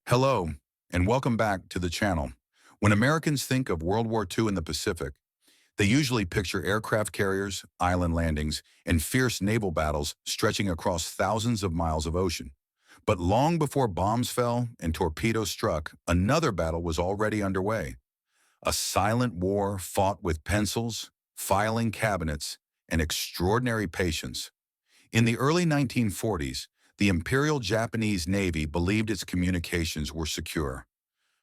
Hello, and welcome back to the channel. When Americans think of World War II in the Pacific, they usually picture aircraft carriers, island landings, and fierce naval battles stretching across thousands of miles of ocean. But long before bombs fell and torpedoes struck, another battle was already underway. A silent war fought with pencils, filing cabinets, and extraordinary patience. In the early 1940s, the Imperial Japanese Navy believed its communications were secure.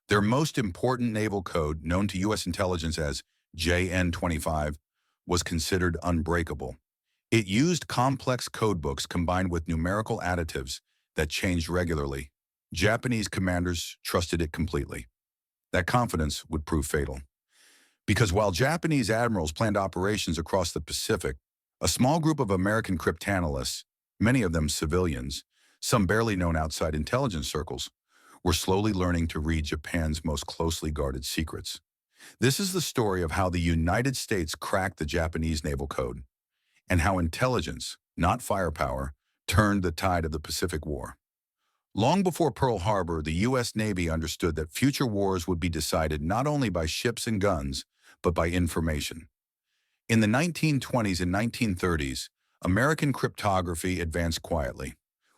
Their most important naval code, known to U.S. intelligence as JN-25, was considered unbreakable. It used complex codebooks combined with numerical additives that changed regularly. Japanese commanders trusted it completely. That confidence would prove fatal. Because while Japanese admirals planned operations across the Pacific, a small group of American cryptanalysts, many of them civilians, some barely known outside intelligence circles, were slowly learning to read Japan's most closely guarded secrets. This is the story of how the United States cracked the Japanese naval code, and how intelligence, not firepower, turned the tide of the Pacific War. Long before Pearl Harbor, the U.S. Navy understood that future wars would be decided not only by ships and guns, but by information. In the 1920s and 1930s, American cryptography advanced quietly.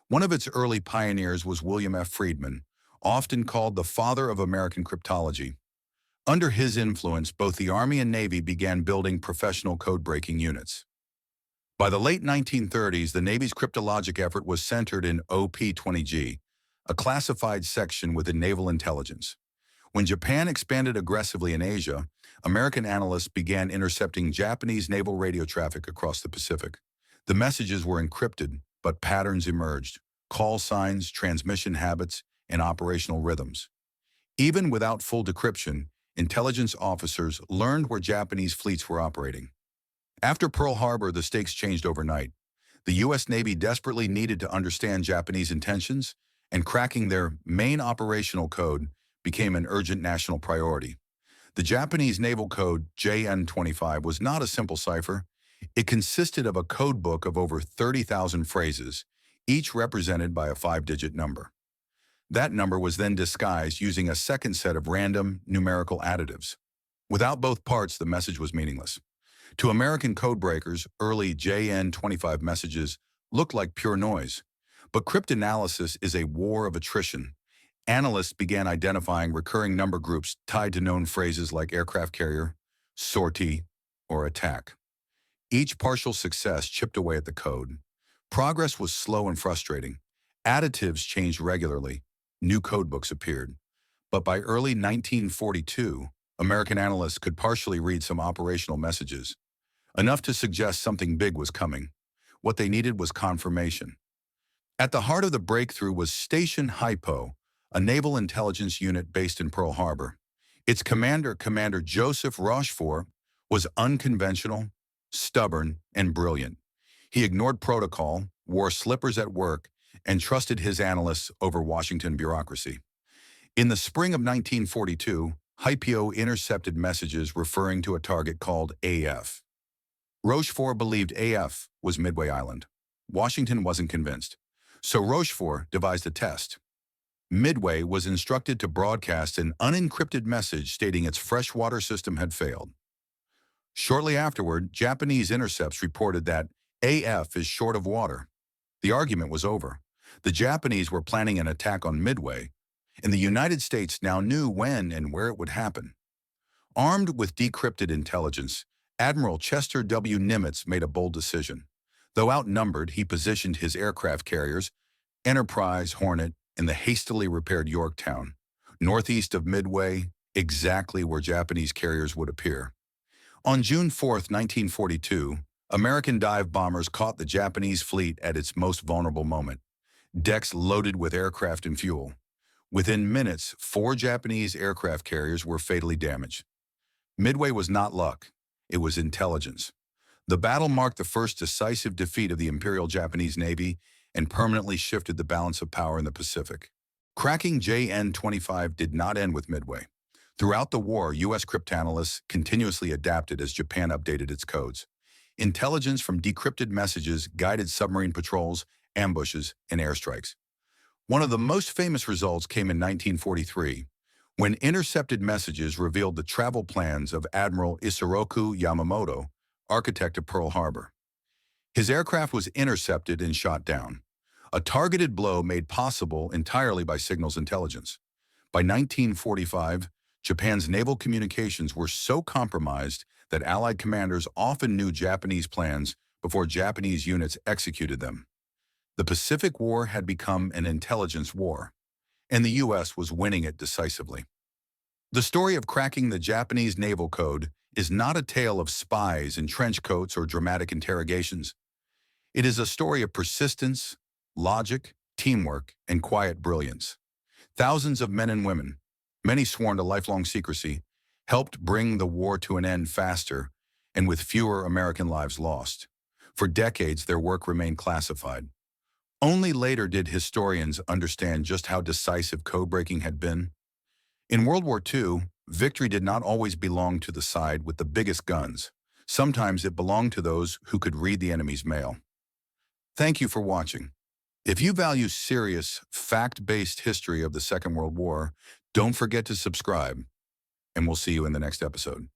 One of its early pioneers was William F. Friedman, often called the father of American cryptology. Under his influence, both the Army and Navy began building professional code-breaking units. By the late 1930s, the Navy's cryptologic effort was centered in OP-20G, a classified section within naval intelligence. When Japan expanded aggressively in Asia, American analysts began intercepting Japanese naval radio traffic across the Pacific. The messages were encrypted, but patterns emerged: call signs, transmission habits, and operational rhythms. Even without full decryption, intelligence officers learned where Japanese fleets were operating. After Pearl Harbor, the stakes changed overnight. The U.S. Navy desperately needed to understand Japanese intentions, and cracking their main operational code became an urgent national priority. The Japanese naval code JN-25 was not a simple cipher. It consisted of a code book of over 30,000 phrases, each represented by a 5-digit number. That number was then disguised using a second set of random numerical additives. Without both parts, the message was meaningless. To American codebreakers, early JN-25 messages looked like pure noise. But cryptanalysis is a war of attrition. Analysts began identifying recurring number groups tied to known phrases like aircraft carrier, sortie, or attack. Each partial success chipped away at the code. Progress was slow and frustrating. Additives changed regularly. New codebooks appeared. But by early 1942, American analysts could partially read some operational messages, enough to suggest something big was coming. What they needed was confirmation. At the heart of the breakthrough was Station HYPO, a naval intelligence unit based in Pearl Harbor. Its commander, Commander Joseph Rochefort, was unconventional, stubborn, and brilliant. He ignored protocol, wore slippers at work, and trusted his analysts over Washington bureaucracy. In the spring of 1942, HYPO intercepted messages referring to a target called AF. Rochefort believed AF was Midway Island. Washington wasn't convinced. So Rochefort devised a test. Midway was instructed to broadcast an unencrypted message stating its freshwater system had failed. Shortly afterward, Japanese intercepts reported that AF is short of water. The argument was over. The Japanese were planning an attack on Midway, and the United States now knew when and where it would happen. Armed with decrypted intelligence, Admiral Chester W. Nimitz made a bold decision. Though outnumbered, he positioned his aircraft carriers, Enterprise, Hornet, and the hastily repaired Yorktown, northeast of Midway, exactly where Japanese carriers would appear. On June 4, 1942, American dive bombers caught the Japanese fleet at its most vulnerable moment, decks loaded with aircraft and fuel. Within minutes, 4 Japanese aircraft carriers were fatally damaged. Midway was not luck, it was intelligence. The battle marked the first decisive defeat of the Imperial Japanese Navy and permanently shifted the balance of power in the Pacific. Cracking JN-25 did not end with Midway. Throughout the war, U.S. cryptanalysts continuously adapted as Japan updated its codes. Intelligence from decrypted messages guided submarine patrols, ambushes, and airstrikes. One of the most famous results came in 1943, when intercepted messages revealed the travel plans of Admiral Isoroku Yamamoto, architect of Pearl Harbor. His aircraft was intercepted and shot down, a targeted blow made possible entirely by signals intelligence. By 1945, Japan's naval communications were so compromised that Allied commanders often knew Japanese plans before Japanese units executed them. The Pacific War had become an intelligence war, and the U.S. was winning it decisively. The story of cracking the Japanese naval code is not a tale of spies in trench coats or dramatic interrogations. It is a story of persistence, logic, teamwork, and quiet brilliance. Thousands of men and women, many sworn to lifelong secrecy, helped bring the war to an end faster and with fewer American lives lost. For decades, their work remained classified. Only later did historians understand just how decisive code-breaking had been. In World War II, victory did not always belong to the side with the biggest guns. Sometimes it belonged to those who could read the enemy's mail. Thank you for watching. If you value serious, fact-based history of the Second World War, don't forget to subscribe, and we'll see you in the next episode.